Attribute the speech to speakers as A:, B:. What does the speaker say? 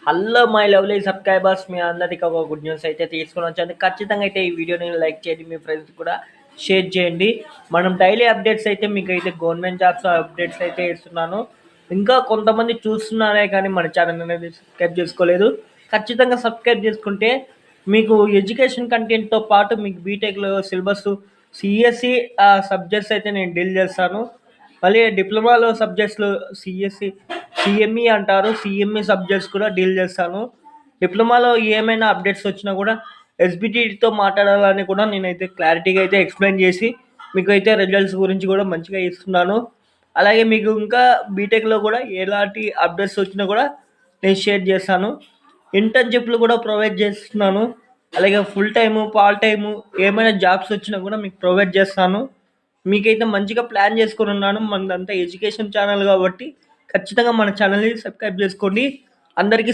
A: Hello my lovely subscribers, మీ అందరికి ఒక good news అయితే తీసుకొని వచ్చాను. ఖచ్చితంగా అయితే ఈ వీడియోని లైక్ చేయండి, మీ ఫ్రెండ్స్ కూడా షేర్ చేయండి. మనం డైలీ అప్డేట్స్ అయితే మీకు అయితే గవర్నమెంట్ జాబ్స్ అప్డేట్స్ అయితే ఇస్తున్నాను. ఇంకా కొంతమంది చూస్తున్నారే కానీ మన ఛానల్ అనేది సబ్స్క్రైబ్ చేసుకోలేదు. ఖచ్చితంగా సబ్స్క్రైబ్ చేసుకుంటే మీకు ఎడ్యుకేషన్ కంటెంట్తో పాటు మీకు బీటెక్లో సిలబస్ సిఎస్సి సబ్జెక్ట్స్ అయితే నేను డీల్ చేస్తాను. మళ్ళీ డిప్లొమాలో సబ్జెక్ట్స్లో సిఎంఈ అంటారు, సిఎంఈ సబ్జెక్ట్స్ కూడా డీల్ చేస్తాను. డిప్లొమాలో ఏమైనా అప్డేట్స్ వచ్చినా కూడా ఎస్బిటితో మాట్లాడాలని కూడా నేనైతే క్లారిటీగా అయితే ఎక్స్ప్లెయిన్ చేసి మీకు అయితే రిజల్ట్స్ గురించి కూడా మంచిగా ఇస్తున్నాను. అలాగే మీకు ఇంకా బీటెక్లో కూడా ఎలాంటి అప్డేట్స్ వచ్చినా కూడా నేను షేర్ చేస్తాను. ఇంటర్న్షిప్లు కూడా ప్రొవైడ్ చేస్తున్నాను. అలాగే ఫుల్ టైము, పార్ట్ టైము ఏమైనా జాబ్స్ వచ్చినా కూడా మీకు ప్రొవైడ్ చేస్తాను. మీకైతే మంచిగా ప్లాన్ చేసుకొని ఉన్నాను. మనదంతా ఎడ్యుకేషన్ ఛానల్ కాబట్టి ఖచ్చితంగా మన ఛానల్ని సబ్స్క్రైబ్ చేసుకోండి. అందరికీ